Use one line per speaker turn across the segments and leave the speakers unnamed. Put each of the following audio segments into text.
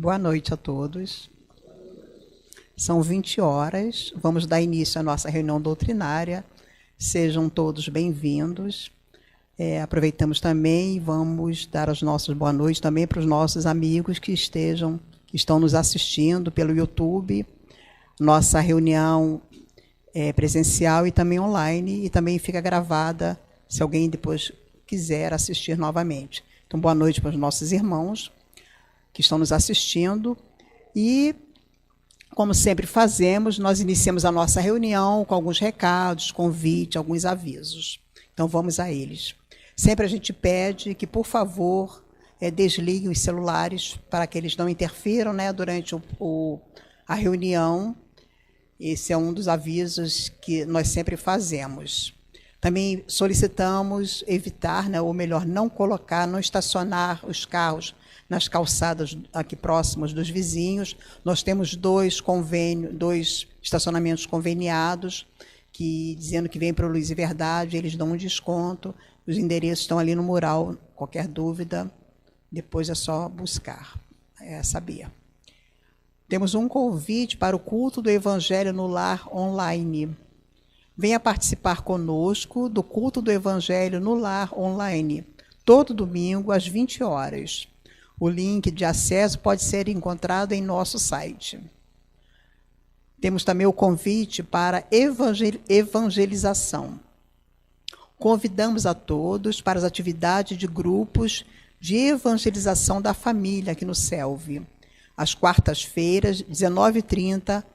Boa noite a todos. São 20 horas, vamos dar início à nossa reunião doutrinária. Sejam todos bem-vindos. Aproveitamos também e vamos dar as nossas boa noite também para os nossos amigos que estão nos assistindo pelo YouTube. Nossa reunião é presencial e também online, e também fica gravada, se alguém depois quiser assistir novamente. Então, boa noite para os nossos irmãos que estão nos assistindo. E, como sempre fazemos, nós iniciamos a nossa reunião com alguns recados, convite, alguns avisos. Então, vamos a eles. Sempre a gente pede que, por favor, desliguem os celulares para que eles não interfiram, né, durante a reunião. Esse é um dos avisos que nós sempre fazemos. Também solicitamos evitar, né, ou melhor, não estacionar os carros nas calçadas aqui próximas dos vizinhos. Nós temos dois estacionamentos conveniados, dizendo que vem para o Luz e Verdade, eles dão um desconto. Os endereços estão ali no mural. Qualquer dúvida, depois é só buscar. Sabia. Temos um convite para o culto do Evangelho no Lar online. Venha participar conosco do culto do Evangelho no Lar online, todo domingo às 20 horas. O link de acesso pode ser encontrado em nosso site. Temos também o convite para evangelização. Convidamos a todos para as atividades de grupos de evangelização da família aqui no CELV. Às quartas-feiras, 19h30,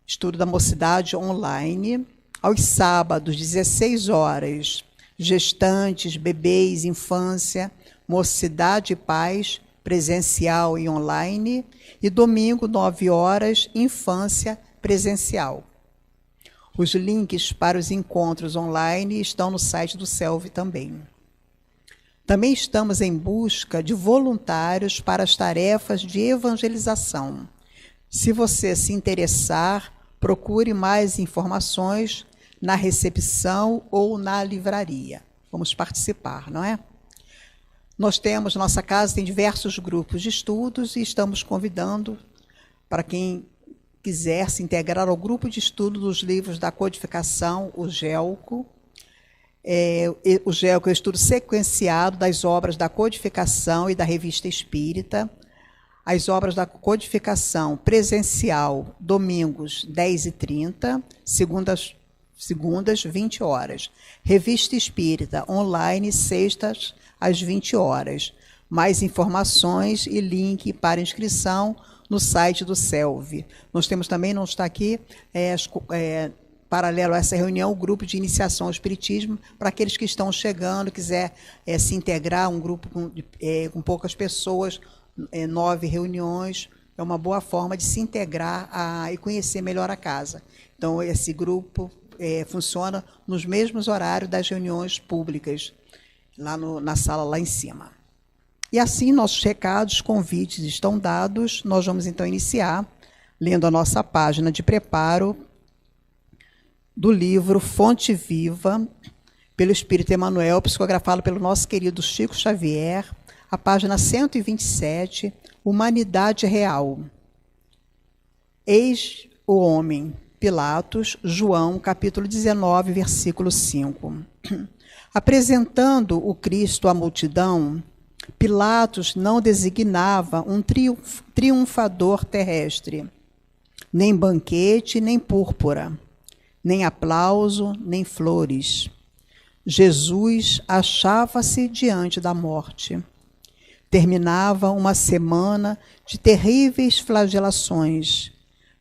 estudo da mocidade online. Aos sábados, 16 horas, gestantes, bebês, infância, mocidade e paz, presencial e online. E domingo, 9 horas, infância presencial. Os links para os encontros online estão no site do CELV também. Também estamos em busca de voluntários para as tarefas de evangelização. Se você se interessar, procure mais informações na recepção ou na livraria. Vamos participar, não é? Nossa casa tem diversos grupos de estudos e estamos convidando para quem quiser se integrar ao grupo de estudo dos livros da codificação, o GELCO. O GELCO é o estudo sequenciado das obras da codificação e da revista espírita. As obras da codificação presencial, domingos, 10h30, segundas, 20 horas. Revista espírita, online, sextas, às 20 horas. Mais informações e link para inscrição no site do CELV. Nós temos também, não está aqui, paralelo a essa reunião, o grupo de iniciação ao Espiritismo, para aqueles que estão chegando, quiser se integrar, um grupo com poucas pessoas, 9 reuniões, é uma boa forma de se integrar e conhecer melhor a casa. Então, esse grupo funciona nos mesmos horários das reuniões públicas, lá na sala lá em cima. E assim, nossos recados, convites estão dados. Nós vamos, então, iniciar lendo a nossa página de preparo do livro Fonte Viva, pelo Espírito Emmanuel, psicografado pelo nosso querido Chico Xavier, a página 127, Humanidade Real. Eis o homem, Pilatos, João, capítulo 19, versículo 5. Apresentando o Cristo à multidão, Pilatos não designava um triunfador terrestre, nem banquete, nem púrpura, nem aplauso, nem flores. Jesus achava-se diante da morte. Terminava uma semana de terríveis flagelações.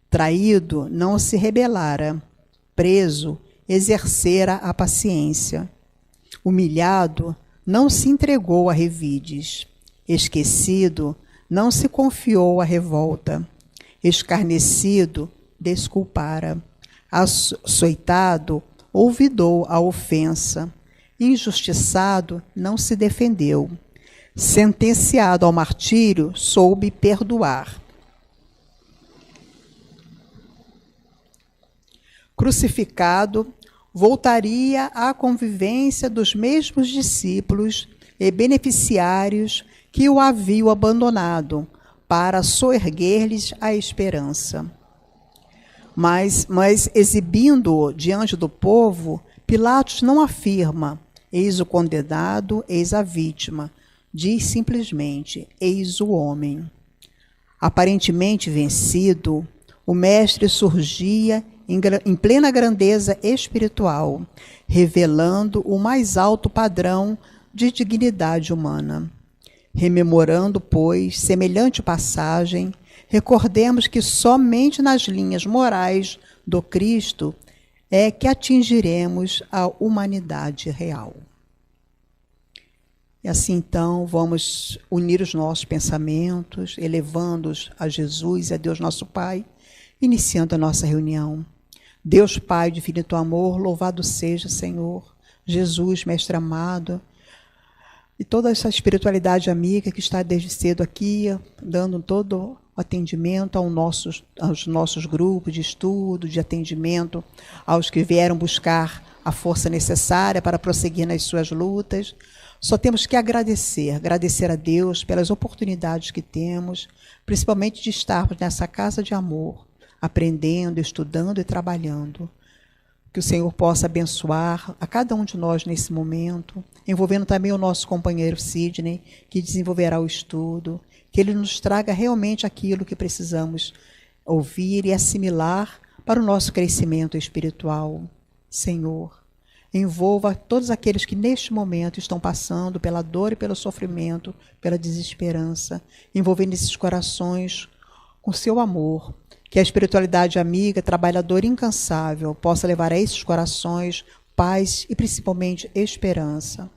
Traído, não se rebelara. Preso, exercera a paciência. Humilhado, não se entregou a revides. Esquecido, não se confiou à revolta. Escarnecido, desculpara. Açoitado, olvidou a ofensa. Injustiçado, não se defendeu. Sentenciado ao martírio, soube perdoar. Crucificado, voltaria à convivência dos mesmos discípulos e beneficiários que o haviam abandonado, para soerguer-lhes a esperança. Mas exibindo-o diante do povo, Pilatos não afirma: eis o condenado, eis a vítima. Diz simplesmente: eis o homem. Aparentemente vencido, o mestre surgia em plena grandeza espiritual, revelando o mais alto padrão de dignidade humana. Rememorando, pois, semelhante passagem, recordemos que somente nas linhas morais do Cristo é que atingiremos a humanidade real. E assim, então, vamos unir os nossos pensamentos, elevando-os a Jesus e a Deus nosso Pai, iniciando a nossa reunião. Deus Pai de infinito amor, louvado seja, Senhor, Jesus, Mestre amado, e toda essa espiritualidade amiga que está desde cedo aqui, dando todo o atendimento aos nossos grupos de estudo, de atendimento, aos que vieram buscar a força necessária para prosseguir nas suas lutas. Só temos que agradecer a Deus pelas oportunidades que temos, principalmente de estarmos nessa casa de amor, aprendendo, estudando e trabalhando. Que o Senhor possa abençoar a cada um de nós nesse momento, envolvendo também o nosso companheiro Sidney, que desenvolverá o estudo, que ele nos traga realmente aquilo que precisamos ouvir e assimilar para o nosso crescimento espiritual. Senhor, envolva todos aqueles que neste momento estão passando pela dor e pelo sofrimento, pela desesperança, envolvendo esses corações com seu amor. Que a espiritualidade amiga, trabalhadora e incansável possa levar a esses corações paz e principalmente esperança.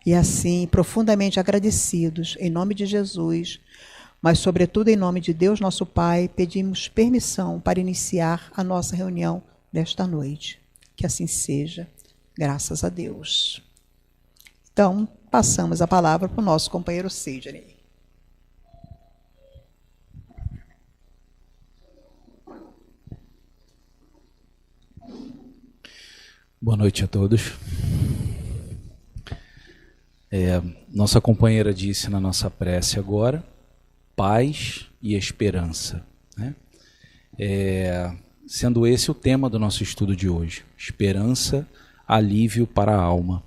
E assim, profundamente agradecidos, em nome de Jesus, mas sobretudo em nome de Deus nosso Pai, pedimos permissão para iniciar a nossa reunião desta noite. Que assim seja, graças a Deus. Então, passamos a palavra para o nosso companheiro Sidney.
Boa noite a todos. Nossa companheira disse na nossa prece agora, paz e esperança, né? Sendo esse o tema do nosso estudo de hoje, esperança, alívio para a alma.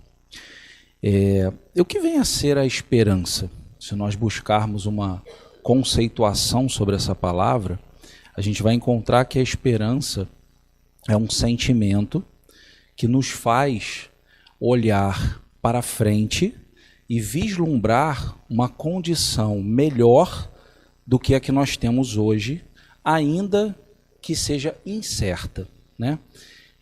O que vem a ser a esperança? Se nós buscarmos uma conceituação sobre essa palavra, a gente vai encontrar que a esperança é um sentimento que nos faz olhar para frente e vislumbrar uma condição melhor do que a que nós temos hoje, ainda que seja incerta, né?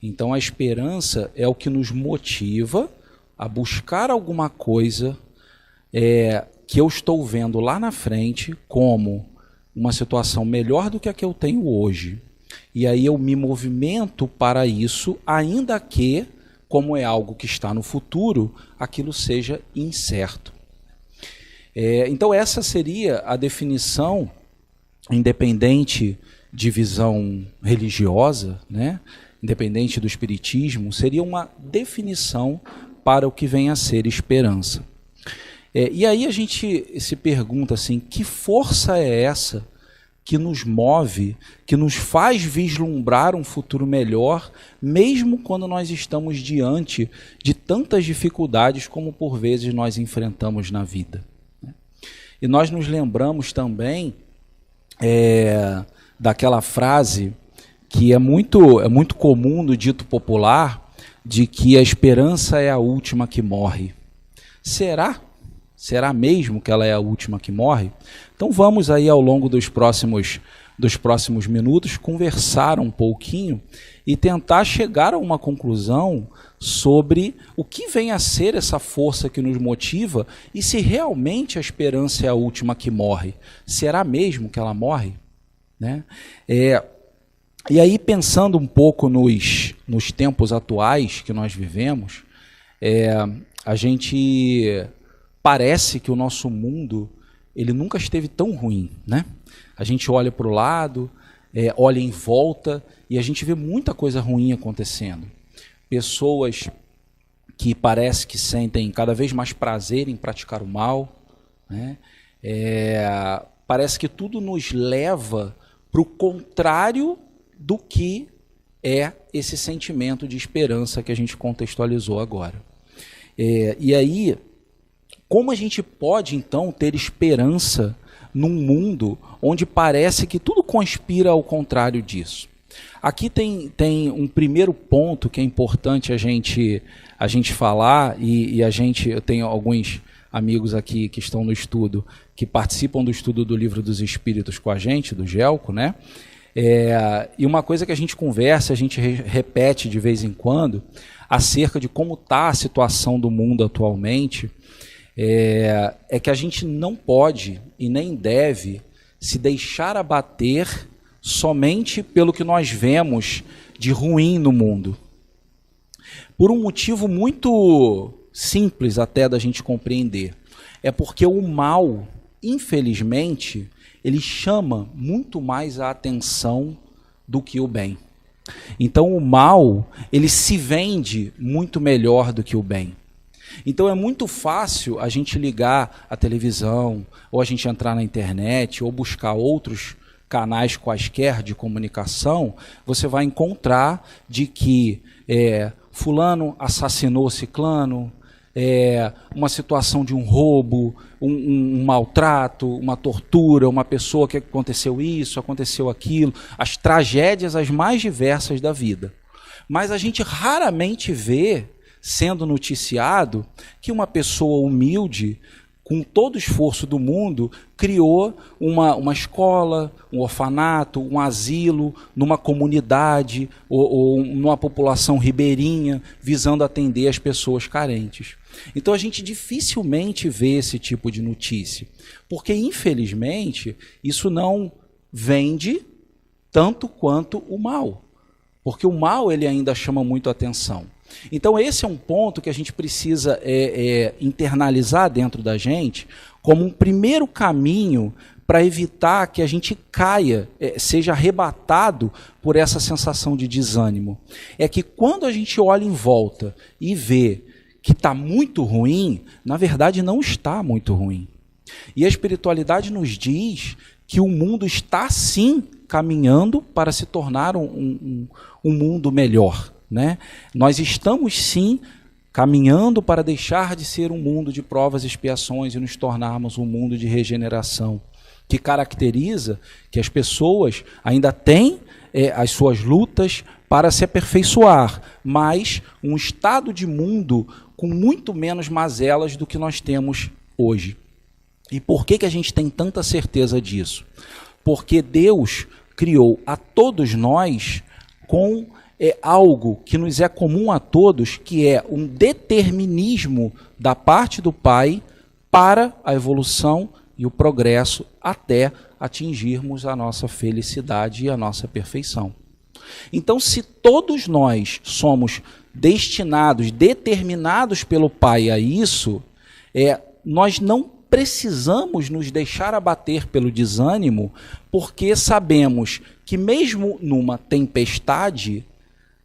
Então a esperança é o que nos motiva a buscar alguma coisa que eu estou vendo lá na frente como uma situação melhor do que a que eu tenho hoje. E aí eu me movimento para isso, ainda que, como é algo que está no futuro, aquilo seja incerto. Então essa seria a definição, independente de visão religiosa, né? Independente do espiritismo, seria uma definição para o que vem a ser esperança. E aí a gente se pergunta assim, que força é essa que nos move, que nos faz vislumbrar um futuro melhor, mesmo quando nós estamos diante de tantas dificuldades como por vezes nós enfrentamos na vida. E nós nos lembramos também daquela frase que é muito comum no dito popular, de que a esperança é a última que morre. Será? Será mesmo que ela é a última que morre? Então vamos aí ao longo dos próximos minutos conversar um pouquinho e tentar chegar a uma conclusão sobre o que vem a ser essa força que nos motiva e se realmente a esperança é a última que morre. Será mesmo que ela morre? Né? E aí, pensando um pouco nos tempos atuais que nós vivemos, a gente parece que o nosso mundo ele nunca esteve tão ruim, né? A gente olha para o lado, olha em volta e a gente vê muita coisa ruim acontecendo. Pessoas que parece que sentem cada vez mais prazer em praticar o mal, né? parece que tudo nos leva para o contrário do que é esse sentimento de esperança que a gente contextualizou agora. E aí, como a gente pode, então, ter esperança num mundo onde parece que tudo conspira ao contrário disso? Aqui tem um primeiro ponto que é importante a gente falar, eu tenho alguns amigos aqui que estão no estudo, que participam do estudo do Livro dos Espíritos com a gente, do Gelco, né? E uma coisa que a gente conversa, a gente repete de vez em quando, acerca de como está a situação do mundo atualmente, é que a gente não pode e nem deve se deixar abater somente pelo que nós vemos de ruim no mundo. Por um motivo muito simples até da gente compreender. É porque o mal, infelizmente, ele chama muito mais a atenção do que o bem. Então o mal, ele se vende muito melhor do que o bem. Então é muito fácil a gente ligar a televisão, ou a gente entrar na internet, ou buscar outros canais quaisquer de comunicação, você vai encontrar de que fulano assassinou ciclano, uma situação de um roubo, um maltrato, uma tortura, uma pessoa que aconteceu isso, aconteceu aquilo, as tragédias as mais diversas da vida. Mas a gente raramente vê, sendo noticiado, que uma pessoa humilde, com todo o esforço do mundo, criou uma escola, um orfanato, um asilo, numa comunidade ou numa população ribeirinha, visando atender as pessoas carentes. Então a gente dificilmente vê esse tipo de notícia, porque infelizmente isso não vende tanto quanto o mal, porque o mal ele ainda chama muito a atenção. Então esse é um ponto que a gente precisa internalizar dentro da gente como um primeiro caminho para evitar que a gente caia, seja arrebatado por essa sensação de desânimo. É que quando a gente olha em volta e vê que está muito ruim, na verdade não está muito ruim. E a espiritualidade nos diz que o mundo está sim caminhando para se tornar um mundo melhor. Né? Nós estamos sim caminhando para deixar de ser um mundo de provas e expiações e nos tornarmos um mundo de regeneração, que caracteriza que as pessoas ainda têm as suas lutas para se aperfeiçoar, mas um estado de mundo com muito menos mazelas do que nós temos hoje. E por que a gente tem tanta certeza disso? Porque Deus criou a todos nós com algo que nos é comum a todos, que é um determinismo da parte do Pai para a evolução e o progresso até atingirmos a nossa felicidade e a nossa perfeição. Então, se todos nós somos destinados, determinados pelo Pai a isso, nós não precisamos nos deixar abater pelo desânimo, porque sabemos que mesmo numa tempestade,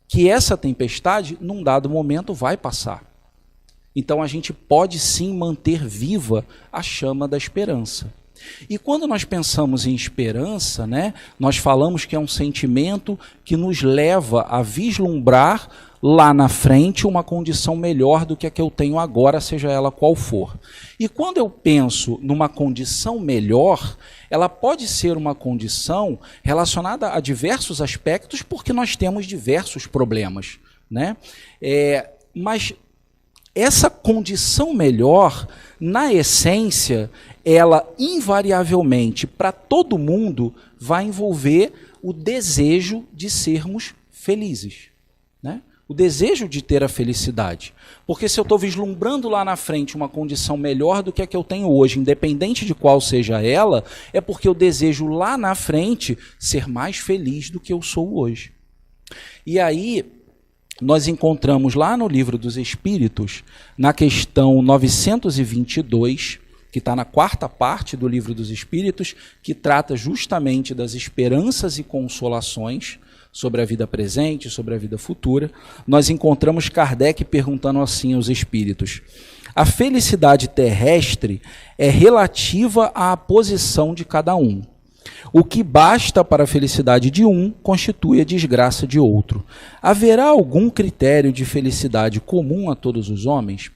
que essa tempestade, num dado momento, vai passar. Então a gente pode sim manter viva a chama da esperança. E quando nós pensamos em esperança, né, nós falamos que é um sentimento que nos leva a vislumbrar lá na frente uma condição melhor do que a que eu tenho agora, seja ela qual for. E quando eu penso numa condição melhor, ela pode ser uma condição relacionada a diversos aspectos, porque nós temos diversos problemas, né? Mas essa condição melhor, na essência, ela invariavelmente, para todo mundo, vai envolver o desejo de sermos felizes, né? O desejo de ter a felicidade. Porque se eu estou vislumbrando lá na frente uma condição melhor do que a que eu tenho hoje, independente de qual seja ela, é porque eu desejo lá na frente ser mais feliz do que eu sou hoje. E aí nós encontramos lá no Livro dos Espíritos, na questão 922, que está na quarta parte do Livro dos Espíritos, que trata justamente das esperanças e consolações sobre a vida presente, sobre a vida futura, nós encontramos Kardec perguntando assim aos espíritos: A felicidade terrestre é relativa à posição de cada um. O que basta para a felicidade de um constitui a desgraça de outro. Haverá algum critério de felicidade comum a todos os homens,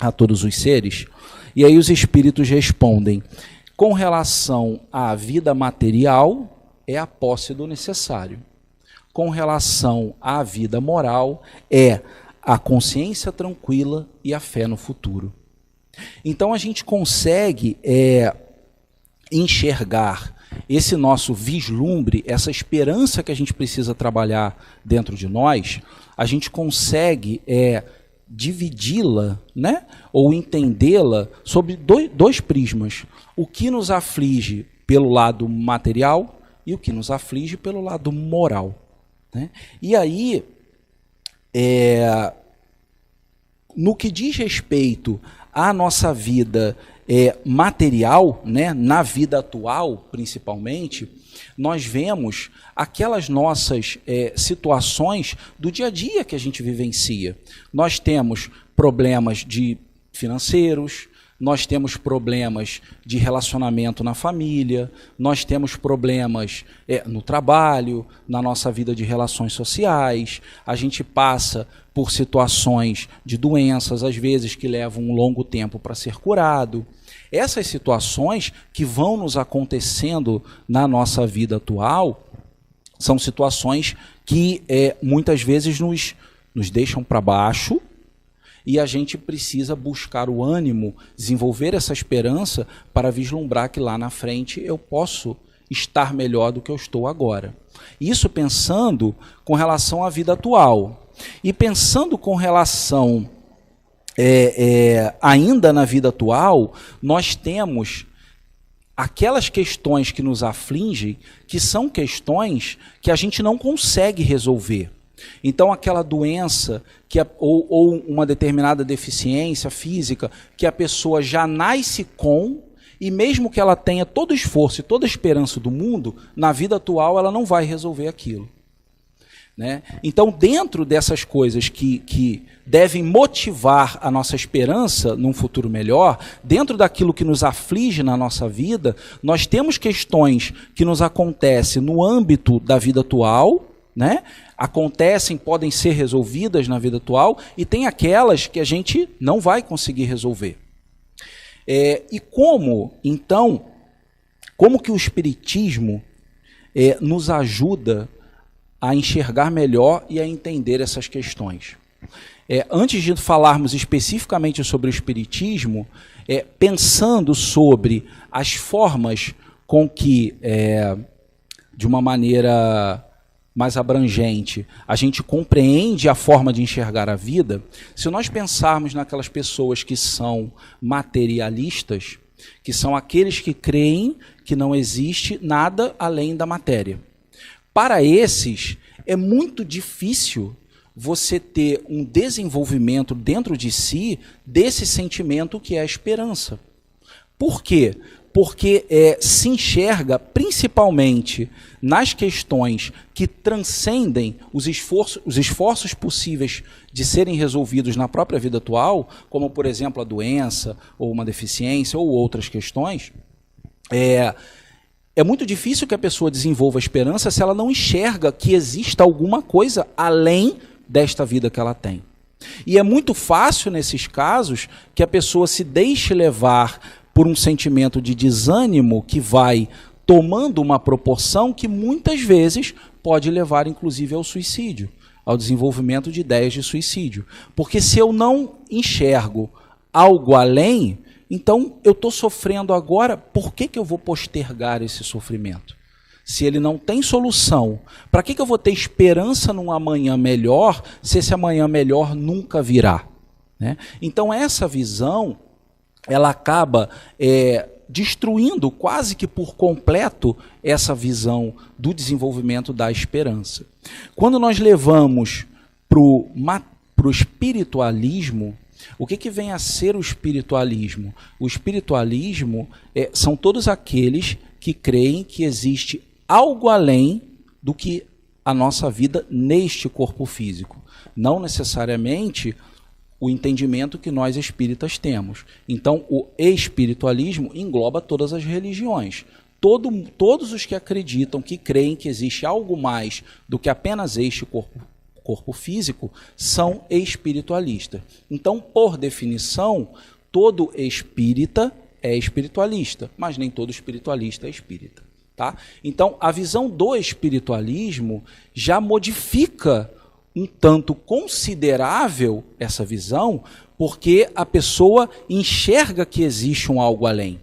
a todos os seres? E aí os espíritos respondem: com relação à vida material, é a posse do necessário. Com relação à vida moral, é a consciência tranquila e a fé no futuro. Então a gente consegue enxergar esse nosso vislumbre, essa esperança que a gente precisa trabalhar dentro de nós, a gente consegue dividi-la, né, ou entendê-la sobre dois prismas. O que nos aflige pelo lado material e o que nos aflige pelo lado moral, né? E aí, no que diz respeito à nossa vida material, né, na vida atual principalmente, nós vemos aquelas nossas situações do dia a dia que a gente vivencia. Nós temos problemas financeiros, nós temos problemas de relacionamento na família, nós temos problemas no trabalho, na nossa vida de relações sociais, a gente passa por situações de doenças, às vezes que levam um longo tempo para ser curado. Essas situações que vão nos acontecendo na nossa vida atual são situações que muitas vezes nos deixam para baixo, e a gente precisa buscar o ânimo, desenvolver essa esperança para vislumbrar que lá na frente eu posso estar melhor do que eu estou agora. Isso pensando com relação à vida atual. E pensando com relação ainda na vida atual, nós temos aquelas questões que nos afligem, que são questões que a gente não consegue resolver. Então, aquela doença ou uma determinada deficiência física que a pessoa já nasce com, e mesmo que ela tenha todo o esforço e toda a esperança do mundo, na vida atual ela não vai resolver aquilo, né? Então, dentro dessas coisas que devem motivar a nossa esperança num futuro melhor, dentro daquilo que nos aflige na nossa vida, nós temos questões que nos acontecem no âmbito da vida atual, né? Acontecem, podem ser resolvidas na vida atual, e tem aquelas que a gente não vai conseguir resolver. E então, como que o Espiritismo nos ajuda a enxergar melhor e a entender essas questões? Antes de falarmos especificamente sobre o Espiritismo, pensando sobre as formas com que, de uma maneira mais abrangente, a gente compreende a forma de enxergar a vida, se nós pensarmos naquelas pessoas que são materialistas, que são aqueles que creem que não existe nada além da matéria. Para esses, é muito difícil você ter um desenvolvimento dentro de si desse sentimento que é a esperança. Por quê? Porque se enxerga principalmente nas questões que transcendem os esforços possíveis de serem resolvidos na própria vida atual, como, por exemplo, a doença, ou uma deficiência, ou outras questões. É muito difícil que a pessoa desenvolva a esperança se ela não enxerga que exista alguma coisa além desta vida que ela tem. E é muito fácil, nesses casos, que a pessoa se deixe levar por um sentimento de desânimo que vai tomando uma proporção que muitas vezes pode levar, inclusive, ao suicídio, ao desenvolvimento de ideias de suicídio. Porque se eu não enxergo algo além, então eu estou sofrendo agora, por que eu vou postergar esse sofrimento? Se ele não tem solução, para que eu vou ter esperança num amanhã melhor, se esse amanhã melhor nunca virá, né? Então essa visão, ela acaba destruindo quase que por completo essa visão do desenvolvimento da esperança. Quando nós levamos para o espiritualismo, o que vem a ser o espiritualismo? O espiritualismo são todos aqueles que creem que existe algo além do que a nossa vida neste corpo físico. Não necessariamente o entendimento que nós espíritas temos. Então, o espiritualismo engloba todas as religiões. Todos os que acreditam, que creem que existe algo mais do que apenas este corpo físico, são espiritualistas. Então, por definição, todo espírita é espiritualista, mas nem todo espiritualista é espírita. Tá? Então, a visão do espiritualismo já modifica um tanto considerável essa visão, porque a pessoa enxerga que existe um algo além.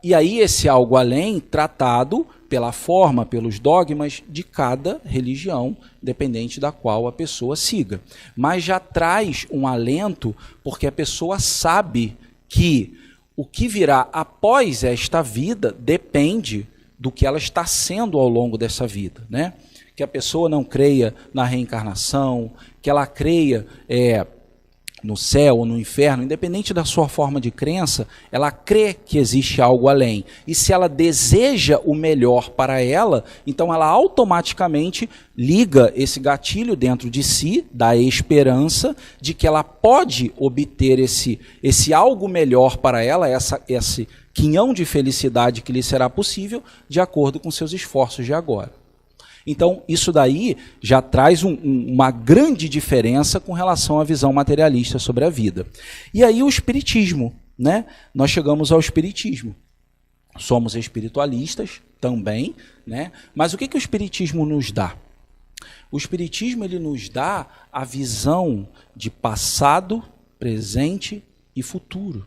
E aí esse algo além tratado pela forma, pelos dogmas de cada religião, dependente da qual a pessoa siga. Mas já traz um alento, porque a pessoa sabe que o que virá após esta vida depende do que ela está sendo ao longo dessa vida, né? Que a pessoa não creia na reencarnação, que ela creia no céu ou no inferno, independente da sua forma de crença, ela crê que existe algo além. E se ela deseja o melhor para ela, então ela automaticamente liga esse gatilho dentro de si, da esperança de que ela pode obter esse algo melhor para ela, esse quinhão de felicidade que lhe será possível, de acordo com seus esforços de agora. Então, isso daí já traz uma grande diferença com relação à visão materialista sobre a vida. E aí o espiritismo, né? Nós chegamos ao espiritismo. Somos espiritualistas também, né? Mas o que o espiritismo nos dá? O espiritismo ele nos dá a visão de passado, presente e futuro.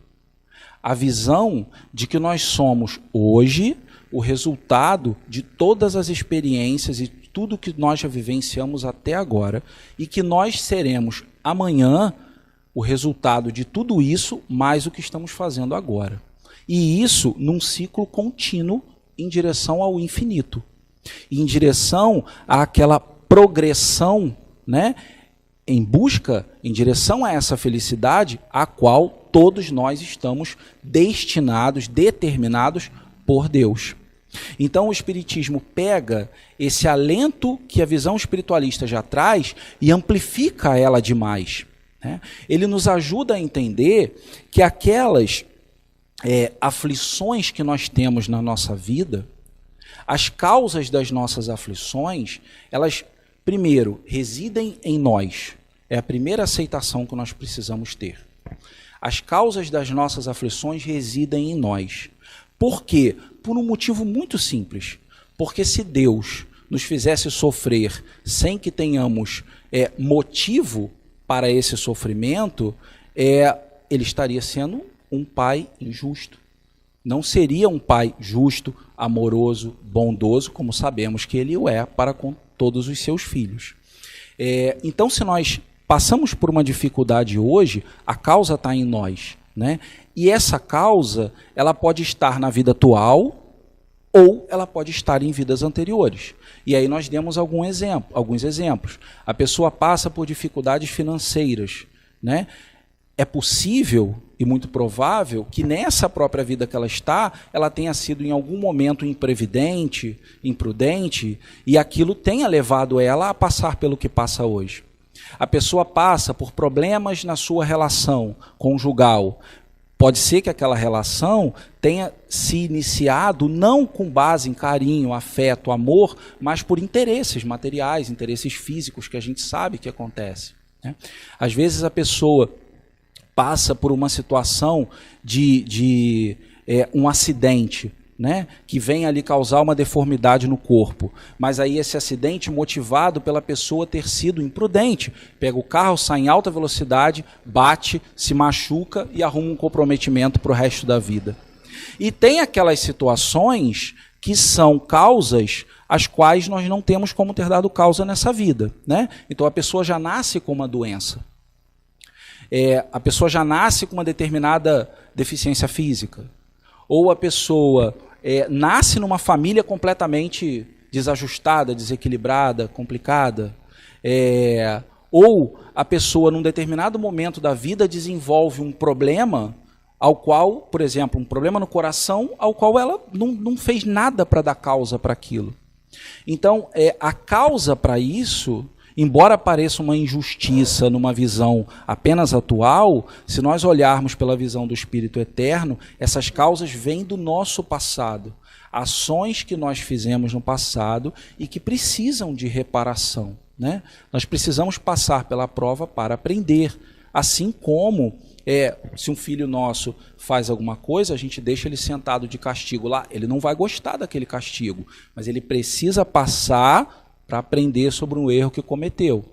A visão de que nós somos hoje o resultado de todas as experiências e tudo que nós já vivenciamos até agora, e que nós seremos amanhã o resultado de tudo isso, mais o que estamos fazendo agora. E isso num ciclo contínuo em direção ao infinito, em direção àquela progressão, né, em direção a essa felicidade a qual todos nós estamos destinados, determinados por Deus. Então o espiritismo pega esse alento que a visão espiritualista já traz e amplifica ela demais, né? Ele nos ajuda a entender que aquelas aflições que nós temos na nossa vida, as causas das nossas aflições, elas, primeiro, residem em nós. É a primeira aceitação que nós precisamos ter. As causas das nossas aflições residem em nós. Por quê? Por um motivo muito simples. Porque se Deus nos fizesse sofrer sem que tenhamos motivo para esse sofrimento, ele estaria sendo um pai injusto. Não seria um pai justo, amoroso, bondoso, como sabemos que ele o é para com todos os seus filhos. Então, se nós passamos por uma dificuldade hoje, a causa está em nós, né? E essa causa, ela pode estar na vida atual ou ela pode estar em vidas anteriores. E aí nós demos alguns exemplos. A pessoa passa por dificuldades financeiras, né? É possível e muito provável que nessa própria vida que ela está, ela tenha sido em algum momento imprevidente, imprudente, e aquilo tenha levado ela a passar pelo que passa hoje. A pessoa passa por problemas na sua relação conjugal. Pode ser que aquela relação tenha se iniciado não com base em carinho, afeto, amor, mas por interesses materiais, interesses físicos que a gente sabe que acontece, né? Às vezes a pessoa passa por uma situação de um acidente, né, que vem ali causar uma deformidade no corpo, mas aí esse acidente motivado pela pessoa ter sido imprudente, pega o carro, sai em alta velocidade, bate, se machuca e arruma um comprometimento para o resto da vida. E tem aquelas situações que são causas as quais nós não temos como ter dado causa nessa vida, né? Então a pessoa já nasce com uma doença, a pessoa já nasce com uma determinada deficiência física, ou a pessoa nasce numa família completamente desajustada, desequilibrada, complicada, ou a pessoa num determinado momento da vida desenvolve um problema ao qual, por exemplo, um problema no coração ao qual ela não fez nada para dar causa para aquilo. Então, a causa para isso, embora pareça uma injustiça numa visão apenas atual, se nós olharmos pela visão do Espírito Eterno, essas causas vêm do nosso passado. Ações que nós fizemos no passado e que precisam de reparação, né? Nós precisamos passar pela prova para aprender, assim como se um filho nosso faz alguma coisa, a gente deixa ele sentado de castigo lá, ele não vai gostar daquele castigo, mas ele precisa passar para aprender sobre um erro que cometeu,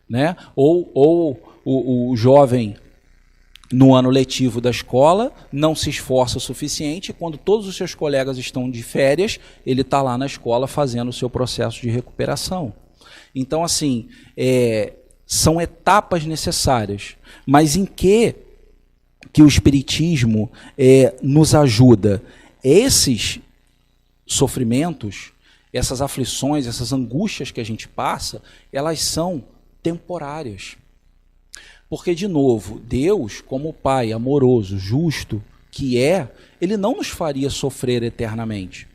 né? Ou o jovem no ano letivo da escola não se esforça o suficiente, quando todos os seus colegas estão de férias, ele está lá na escola fazendo o seu processo de recuperação. Então, assim, são etapas necessárias, mas em que o Espiritismo nos ajuda? Esses sofrimentos, essas aflições, essas angústias que a gente passa, elas são temporárias. Porque, de novo, Deus, como Pai amoroso, justo, que Ele não nos faria sofrer eternamente.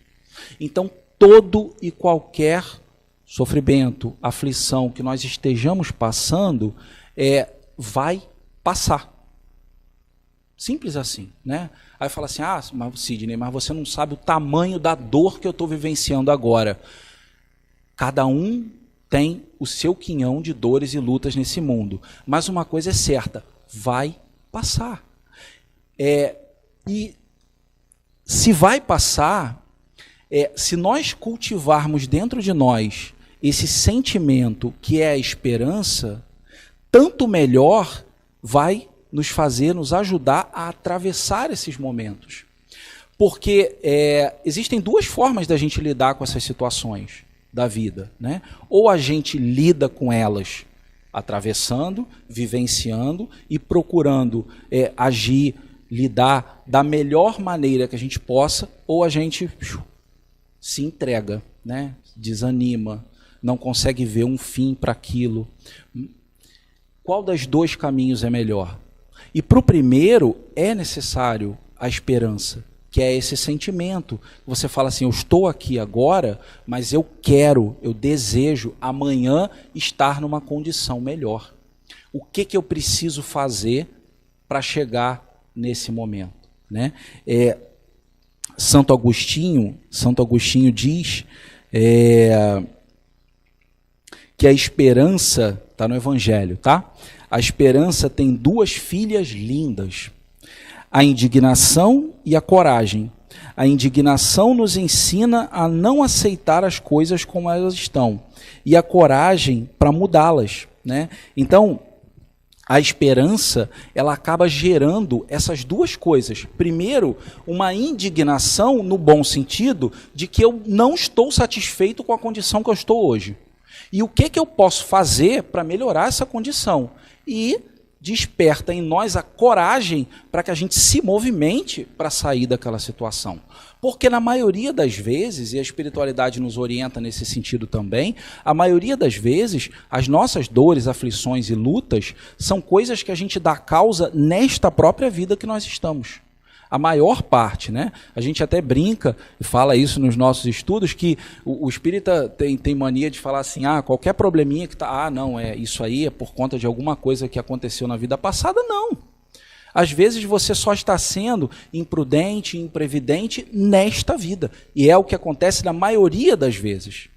Então, todo e qualquer sofrimento, aflição que nós estejamos passando, vai passar. Simples assim, né? Aí fala assim, mas Sidney, mas você não sabe o tamanho da dor que eu estou vivenciando agora. Cada um tem o seu quinhão de dores e lutas nesse mundo. Mas uma coisa é certa, vai passar. E se vai passar, se nós cultivarmos dentro de nós esse sentimento que é a esperança, tanto melhor vai nos ajudar a atravessar esses momentos. Porque existem duas formas da gente lidar com essas situações da vida, né? Ou a gente lida com elas atravessando, vivenciando e procurando agir, lidar da melhor maneira que a gente possa, ou a gente se entrega, né? Desanima, não consegue ver um fim para aquilo. Qual dos dois caminhos é melhor? E para o primeiro é necessário a esperança, que é esse sentimento. Você fala assim, eu estou aqui agora, mas eu desejo amanhã estar numa condição melhor. O que eu preciso fazer para chegar nesse momento, né? Santo Agostinho diz que a esperança, está no Evangelho, tá? A esperança tem duas filhas lindas, a indignação e a coragem. A indignação nos ensina a não aceitar as coisas como elas estão, e a coragem para mudá-las, né? Então, a esperança, ela acaba gerando essas duas coisas. Primeiro, uma indignação no bom sentido de que eu não estou satisfeito com a condição que eu estou hoje. E o que eu posso fazer para melhorar essa condição? E desperta em nós a coragem para que a gente se movimente para sair daquela situação. Porque na maioria das vezes, e a espiritualidade nos orienta nesse sentido também, a maioria das vezes, as nossas dores, aflições e lutas são coisas que a gente dá causa nesta própria vida que nós estamos. A maior parte, né? A gente até brinca e fala isso nos nossos estudos, que o espírita tem mania de falar assim, qualquer probleminha que está, isso aí é por conta de alguma coisa que aconteceu na vida passada. Não. Às vezes você só está sendo imprudente, imprevidente nesta vida. E é o que acontece na maioria das vezes.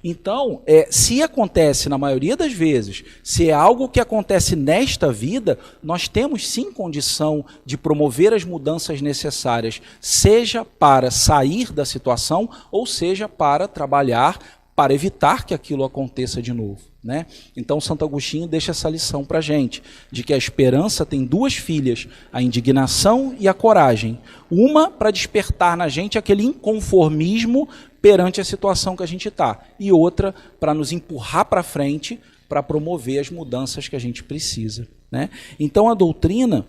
Então, se acontece na maioria das vezes, se é algo que acontece nesta vida, nós temos sim condição de promover as mudanças necessárias, seja para sair da situação, ou seja para trabalhar para evitar que aquilo aconteça de novo, né? Então, Santo Agostinho deixa essa lição para a gente, de que a esperança tem duas filhas, a indignação e a coragem. Uma para despertar na gente aquele inconformismo perante a situação que a gente está, e outra para nos empurrar para frente, para promover as mudanças que a gente precisa, né? Então, a doutrina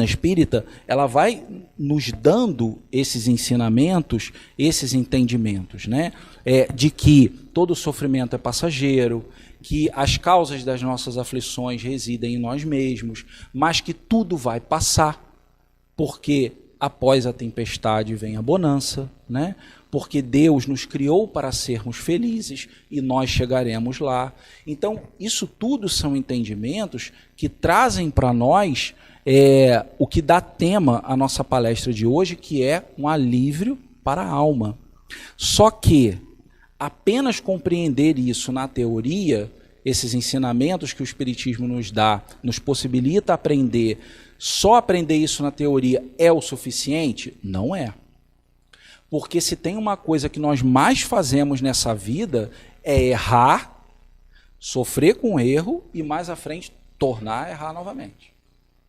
espírita, ela vai nos dando esses ensinamentos, esses entendimentos, né? De que todo sofrimento é passageiro, que as causas das nossas aflições residem em nós mesmos, mas que tudo vai passar, porque após a tempestade vem a bonança, né? porque Deus nos criou para sermos felizes e nós chegaremos lá. Então, isso tudo são entendimentos que trazem para nós o que dá tema à nossa palestra de hoje, que é um alívio para a alma. Só que apenas compreender isso na teoria, esses ensinamentos que o Espiritismo nos dá, nos possibilita aprender, só aprender isso na teoria é o suficiente? Não é. Porque se tem uma coisa que nós mais fazemos nessa vida é errar, sofrer com o erro e mais à frente tornar a errar novamente.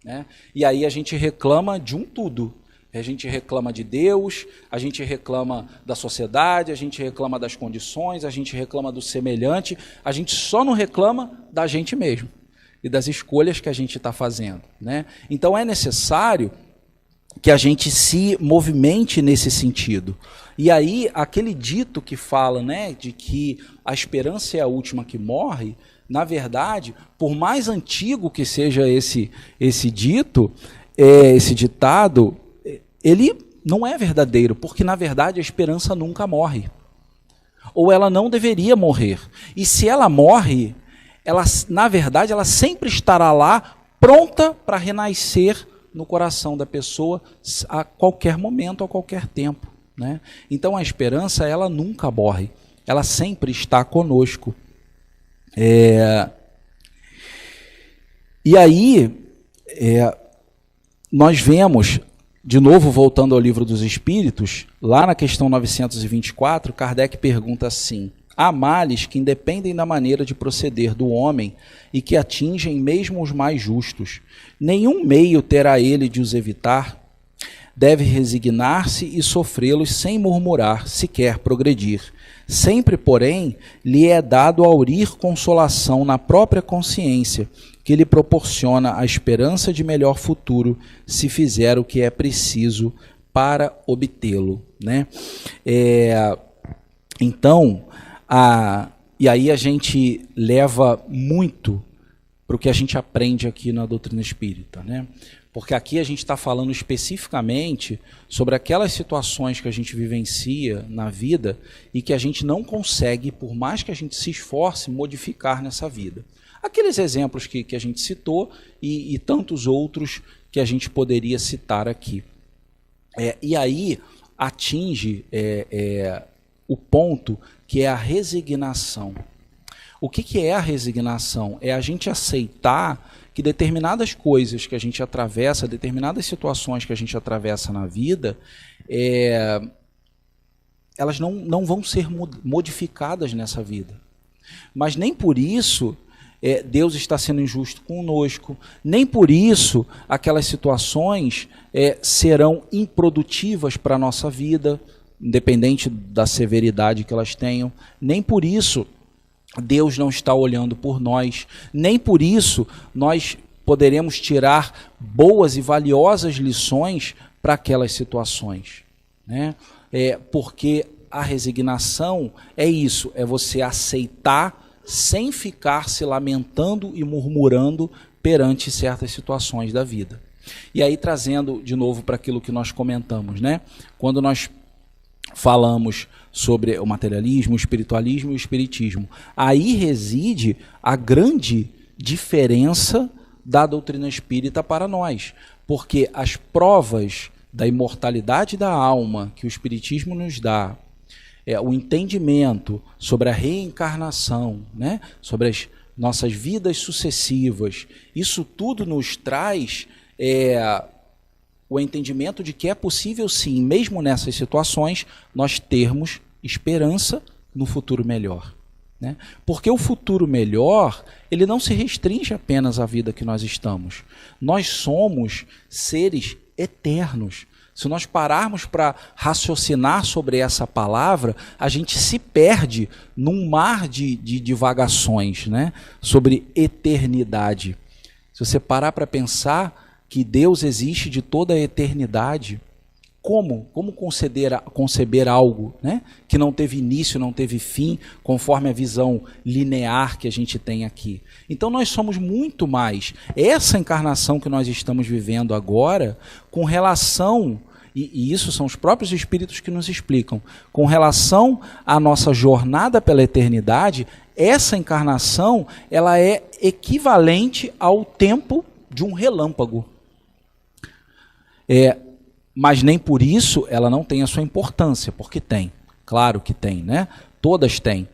Né? E aí a gente reclama de um tudo. A gente reclama de Deus, a gente reclama da sociedade, a gente reclama das condições, a gente reclama do semelhante, a gente só não reclama da gente mesmo e das escolhas que a gente está fazendo. Né? Então é necessário que a gente se movimente nesse sentido. E aí aquele dito que fala, né, de que a esperança é a última que morre, na verdade, por mais antigo que seja esse dito, esse ditado, ele não é verdadeiro, porque na verdade a esperança nunca morre. Ou ela não deveria morrer. E se ela morre, na verdade ela sempre estará lá, pronta para renascer no coração da pessoa a qualquer momento, a qualquer tempo. Né? Então a esperança, ela nunca morre. Ela sempre está conosco. E aí, nós vemos, de novo voltando ao Livro dos Espíritos, lá na questão 924, Kardec pergunta assim: há males que independem da maneira de proceder do homem e que atingem mesmo os mais justos. Nenhum meio terá ele de os evitar. Deve resignar-se e sofrê-los sem murmurar, se quer progredir. Sempre, porém, lhe é dado aurir consolação na própria consciência, que lhe proporciona a esperança de melhor futuro, se fizer o que é preciso para obtê-lo. Né? Então, e aí a gente leva muito para o que a gente aprende aqui na doutrina espírita, né? Porque aqui a gente está falando especificamente sobre aquelas situações que a gente vivencia na vida e que a gente não consegue, por mais que a gente se esforce, modificar nessa vida. Aqueles exemplos que a gente citou e tantos outros que a gente poderia citar aqui. E aí atinge o ponto que é a resignação. O que é a resignação? É a gente aceitar que determinadas coisas que a gente atravessa, determinadas situações que a gente atravessa na vida, elas não vão ser modificadas nessa vida. Mas nem por isso Deus está sendo injusto conosco, nem por isso aquelas situações serão improdutivas para a nossa vida, independente da severidade que elas tenham, nem por isso Deus não está olhando por nós, nem por isso nós poderemos tirar boas e valiosas lições para aquelas situações. Né? Porque a resignação é isso, é você aceitar sem ficar se lamentando e murmurando perante certas situações da vida. E aí trazendo de novo para aquilo que nós comentamos, né? Quando nós falamos sobre o materialismo, o espiritualismo e o espiritismo, aí reside a grande diferença da doutrina espírita para nós, porque as provas da imortalidade da alma que o espiritismo nos dá, o entendimento sobre a reencarnação, né, sobre as nossas vidas sucessivas, isso tudo nos traz o entendimento de que é possível sim, mesmo nessas situações, nós termos esperança no futuro melhor. Né? Porque o futuro melhor, ele não se restringe apenas à vida que nós estamos. Nós somos seres eternos. Se nós pararmos para raciocinar sobre essa palavra, a gente se perde num mar de divagações, né? Sobre eternidade. Se você parar para pensar que Deus existe de toda a eternidade, como conceber algo, né, que não teve início, não teve fim, conforme a visão linear que a gente tem aqui? Então nós somos muito mais. Essa encarnação que nós estamos vivendo agora, com relação e isso são os próprios espíritos que nos explicam, com relação à nossa jornada pela eternidade, essa encarnação ela é equivalente ao tempo de um relâmpago. Mas nem por isso ela não tem a sua importância, porque tem, claro que tem, né? Todas têm.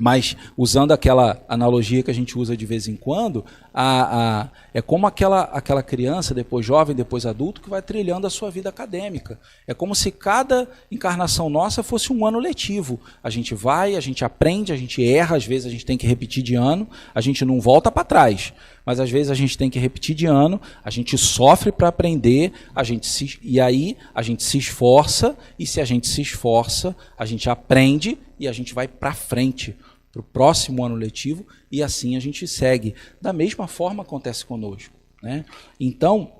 Mas, usando aquela analogia que a gente usa de vez em quando, é como aquela criança, depois jovem, depois adulto, que vai trilhando a sua vida acadêmica. É como se cada encarnação nossa fosse um ano letivo. A gente vai, a gente aprende, a gente erra, às vezes a gente tem que repetir de ano, a gente não volta para trás. Mas às vezes a gente tem que repetir de ano, a gente sofre para aprender, e aí a gente se esforça, e se a gente se esforça, a gente aprende e a gente vai para frente, para o próximo ano letivo, e assim a gente segue. Da mesma forma acontece conosco, né? Então,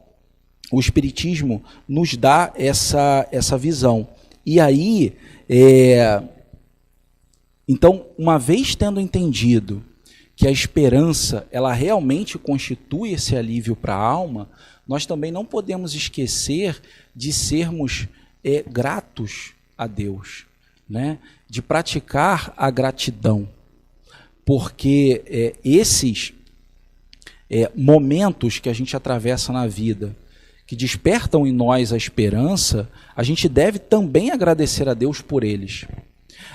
o Espiritismo nos dá essa visão. E aí, então, uma vez tendo entendido que a esperança ela realmente constitui esse alívio para a alma, nós também não podemos esquecer de sermos gratos a Deus, né? De praticar a gratidão, porque esses momentos que a gente atravessa na vida, que despertam em nós a esperança, a gente deve também agradecer a Deus por eles.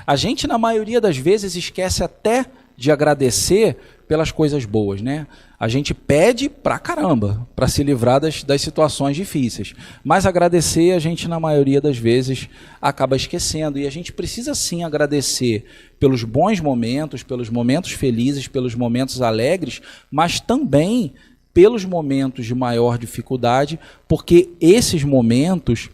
A gente, na maioria das vezes, esquece até de agradecer pelas coisas boas, né? A gente pede pra caramba para se livrar das situações difíceis, mas agradecer a gente na maioria das vezes acaba esquecendo, e a gente precisa sim agradecer pelos bons momentos, pelos momentos felizes, pelos momentos alegres, mas também pelos momentos de maior dificuldade, porque esses momentos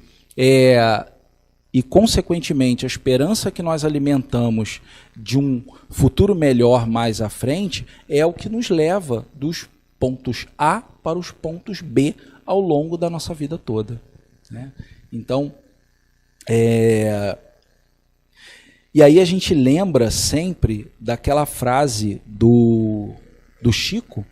e, consequentemente, a esperança que nós alimentamos de um futuro melhor mais à frente é o que nos leva dos pontos A para os pontos B ao longo da nossa vida toda, né? Então, e aí a gente lembra sempre daquela frase do Chico,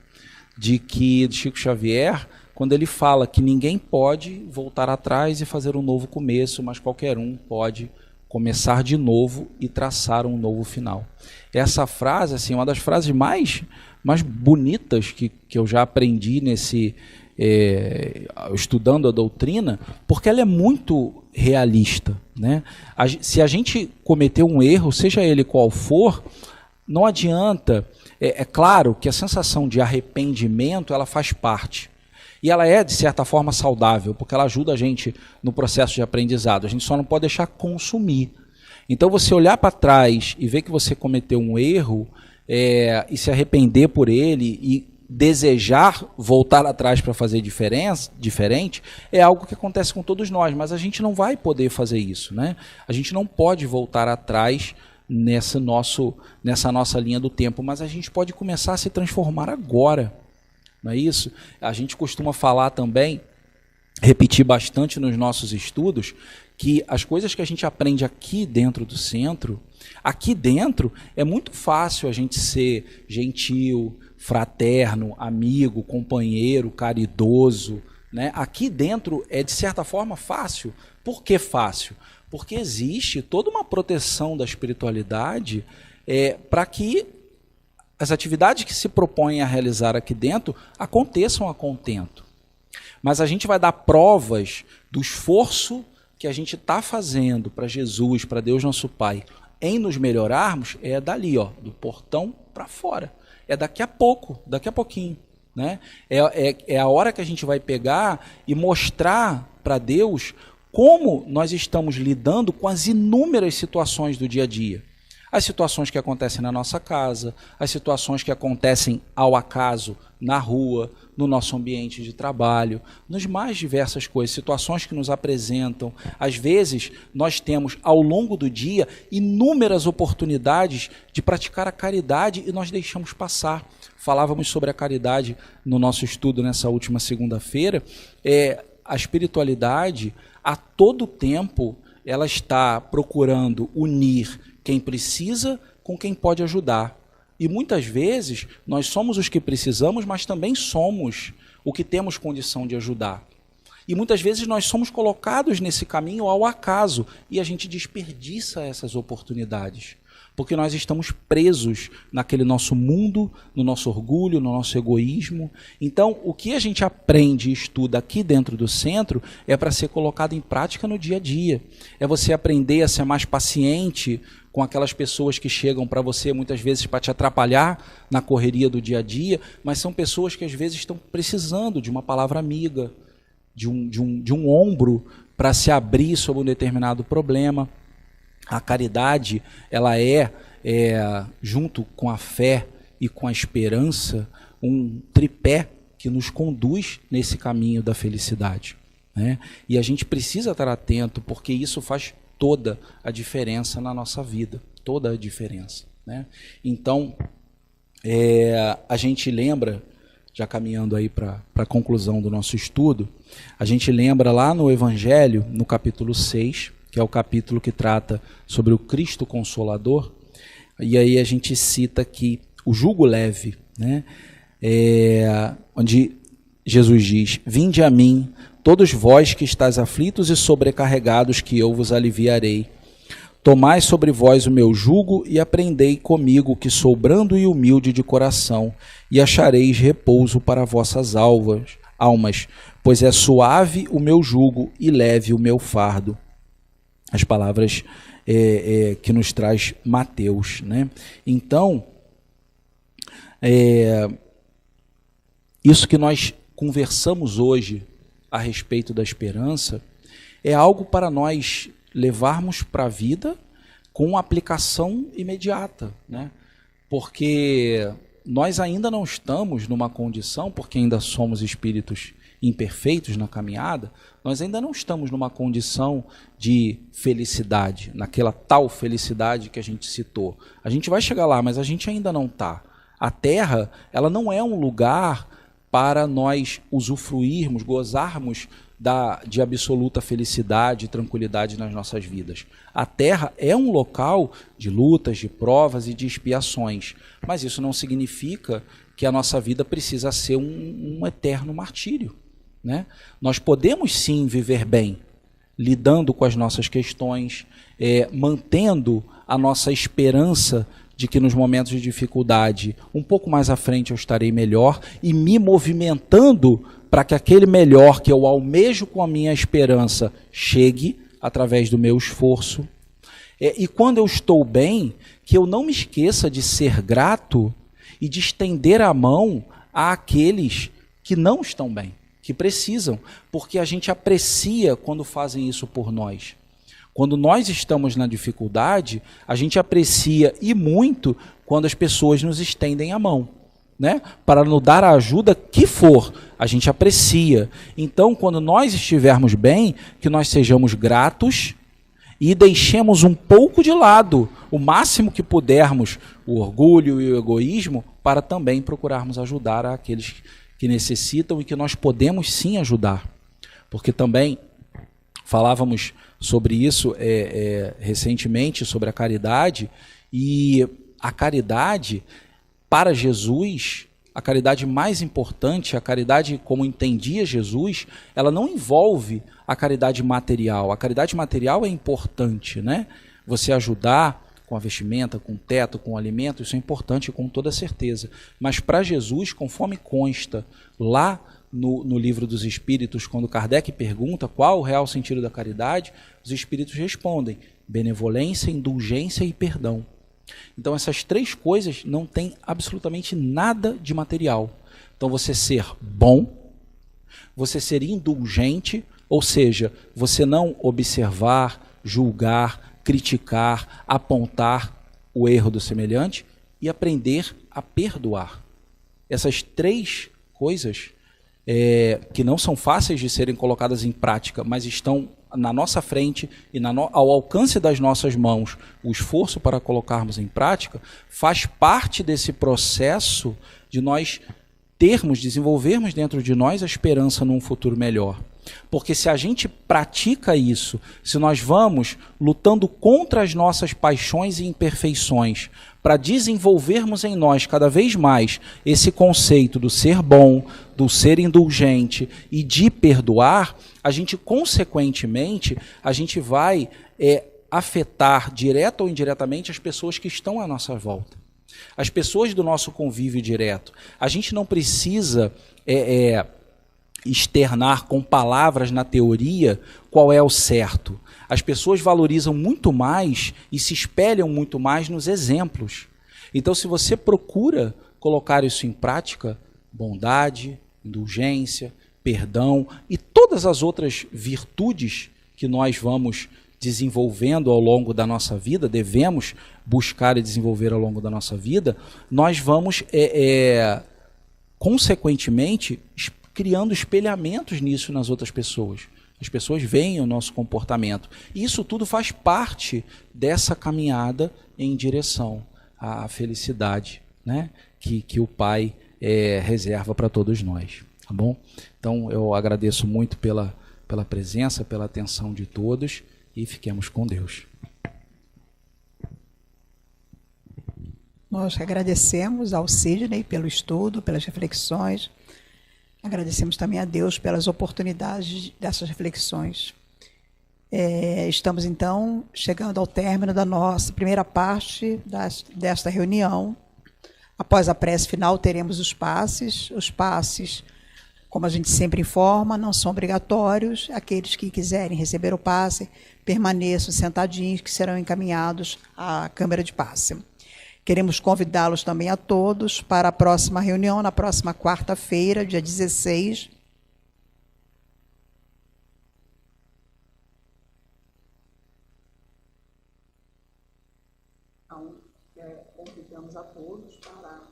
do Chico Xavier, quando ele fala que ninguém pode voltar atrás e fazer um novo começo, mas qualquer um pode começar de novo e traçar um novo final. Essa frase, assim, é uma das frases mais bonitas que eu já aprendi estudando a doutrina, porque ela é muito realista, né? Se a gente cometer um erro, seja ele qual for, não adianta. É claro que a sensação de arrependimento ela faz parte. E ela é, de certa forma, saudável, porque ela ajuda a gente no processo de aprendizado. A gente só não pode deixar consumir. Então, você olhar para trás e ver que você cometeu um erro e se arrepender por ele e desejar voltar atrás para fazer diferente, é algo que acontece com todos nós, mas a gente não vai poder fazer isso, né? A gente não pode voltar atrás nessa nossa linha do tempo, mas a gente pode começar a se transformar agora. Não é isso? A gente costuma falar também, repetir bastante nos nossos estudos, que as coisas que a gente aprende aqui dentro do centro, aqui dentro é muito fácil a gente ser gentil, fraterno, amigo, companheiro, caridoso, né? Aqui dentro é, de certa forma, fácil. Por que fácil? Porque existe toda uma proteção da espiritualidade para que as atividades que se propõem a realizar aqui dentro aconteçam a contento. Mas a gente vai dar provas do esforço que a gente está fazendo para Jesus, para Deus nosso Pai, em nos melhorarmos, dali, do portão para fora. É daqui a pouquinho. Né? É a hora que a gente vai pegar e mostrar para Deus como nós estamos lidando com as inúmeras situações do dia a dia. As situações que acontecem na nossa casa, as situações que acontecem ao acaso na rua, no nosso ambiente de trabalho, nas mais diversas coisas, situações que nos apresentam. Às vezes, nós temos, ao longo do dia, inúmeras oportunidades de praticar a caridade e nós deixamos passar. Falávamos sobre a caridade no nosso estudo nessa última segunda-feira. A espiritualidade, a todo tempo, ela está procurando unir quem precisa com quem pode ajudar. E muitas vezes nós somos os que precisamos, mas também somos o que temos condição de ajudar. E muitas vezes nós somos colocados nesse caminho ao acaso e a gente desperdiça essas oportunidades. Porque nós estamos presos naquele nosso mundo, no nosso orgulho, no nosso egoísmo. Então, o que a gente aprende e estuda aqui dentro do centro é para ser colocado em prática no dia a dia. É você aprender a ser mais paciente com aquelas pessoas que chegam para você muitas vezes para te atrapalhar na correria do dia a dia, mas são pessoas que às vezes estão precisando de uma palavra amiga, de um ombro para se abrir sobre um determinado problema. A caridade, ela é, junto com a fé e com a esperança, um tripé que nos conduz nesse caminho da felicidade, né? E a gente precisa estar atento, porque isso faz toda a diferença na nossa vida, toda a diferença, né? Então, a gente lembra, já caminhando aí para a conclusão do nosso estudo, a gente lembra lá no Evangelho, no capítulo 6, que é o capítulo que trata sobre o Cristo Consolador, e aí a gente cita aqui o jugo leve, né? Onde Jesus diz: vinde a mim, todos vós que estáis aflitos e sobrecarregados, que eu vos aliviarei. Tomai sobre vós o meu jugo e aprendei comigo, que sou brando e humilde de coração, e achareis repouso para vossas almas, pois é suave o meu jugo e leve o meu fardo. As palavras que nos traz Mateus, né? Então, isso que nós conversamos hoje a respeito da esperança é algo para nós levarmos para a vida com aplicação imediata, né? Porque nós ainda não estamos numa condição, porque ainda somos espíritos imperfeitos na caminhada, nós ainda não estamos numa condição de felicidade, naquela tal felicidade que a gente citou. A gente vai chegar lá, mas a gente ainda não está. A Terra, ela não é um lugar para nós usufruirmos, gozarmos de absoluta felicidade e tranquilidade nas nossas vidas. A Terra é um local de lutas, de provas e de expiações, mas isso não significa que a nossa vida precisa ser um eterno martírio, né? Nós podemos sim viver bem, lidando com as nossas questões, mantendo a nossa esperança de que nos momentos de dificuldade, um pouco mais à frente eu estarei melhor, e me movimentando para que aquele melhor que eu almejo com a minha esperança chegue através do meu esforço. E quando eu estou bem, que eu não me esqueça de ser grato e de estender a mão àqueles que não estão bem, que precisam, porque a gente aprecia quando fazem isso por nós. Quando nós estamos na dificuldade, a gente aprecia e muito quando as pessoas nos estendem a mão, né? Para nos dar a ajuda que for, a gente aprecia. Então, quando nós estivermos bem, que nós sejamos gratos e deixemos um pouco de lado, o máximo que pudermos, o orgulho e o egoísmo, para também procurarmos ajudar aqueles que necessitam e que nós podemos sim ajudar. Porque também falávamos sobre isso recentemente, sobre a caridade, e a caridade, para Jesus, a caridade mais importante, a caridade como entendia Jesus, ela não envolve a caridade material. A caridade material é importante, né? Você ajudar com a vestimenta, com o teto, com o alimento, isso é importante com toda certeza. Mas para Jesus, conforme consta lá no Livro dos Espíritos, quando Kardec pergunta qual o real sentido da caridade, os Espíritos respondem: benevolência, indulgência e perdão. Então essas três coisas não têm absolutamente nada de material. Então você ser bom, você ser indulgente, ou seja, você não observar, julgar, criticar, apontar o erro do semelhante, e aprender a perdoar. Essas três coisas que não são fáceis de serem colocadas em prática, mas estão na nossa frente e ao alcance das nossas mãos, o esforço para colocarmos em prática, faz parte desse processo de nós desenvolvermos dentro de nós a esperança num futuro melhor. Porque se a gente pratica isso, se nós vamos lutando contra as nossas paixões e imperfeições, para desenvolvermos em nós cada vez mais esse conceito do ser bom, do ser indulgente e de perdoar, a gente, consequentemente, a gente vai afetar, direta ou indiretamente, as pessoas que estão à nossa volta. As pessoas do nosso convívio direto. A gente não precisa externar com palavras na teoria qual é o certo. As pessoas valorizam muito mais e se espelham muito mais nos exemplos. Então, se você procura colocar isso em prática, bondade, indulgência, perdão e todas as outras virtudes que nós vamos desenvolvendo ao longo da nossa vida, devemos buscar e desenvolver ao longo da nossa vida, nós vamos, consequentemente, criando espelhamentos nisso nas outras pessoas. As pessoas veem o nosso comportamento. E isso tudo faz parte dessa caminhada em direção à felicidade, né, que o Pai reserva para todos nós. Tá bom? Então, eu agradeço muito pela presença, pela atenção de todos e fiquemos com Deus.
Nós agradecemos ao Sidney pelo estudo, pelas reflexões. Agradecemos também a Deus pelas oportunidades dessas reflexões. Estamos, então, chegando ao término da nossa primeira parte desta reunião. Após a prece final, teremos os passes. Os passes, como a gente sempre informa, não são obrigatórios. Aqueles que quiserem receber o passe, permaneçam sentadinhos, que serão encaminhados à câmara de passe. Queremos convidá-los também a todos para a próxima reunião, na próxima quarta-feira, dia 16. Então, convidamos a todos para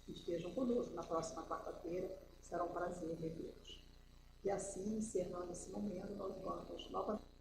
que estejam conosco na próxima quarta-feira. Será um prazer revê-los. E assim, encerrando esse momento, nós vamos novamente.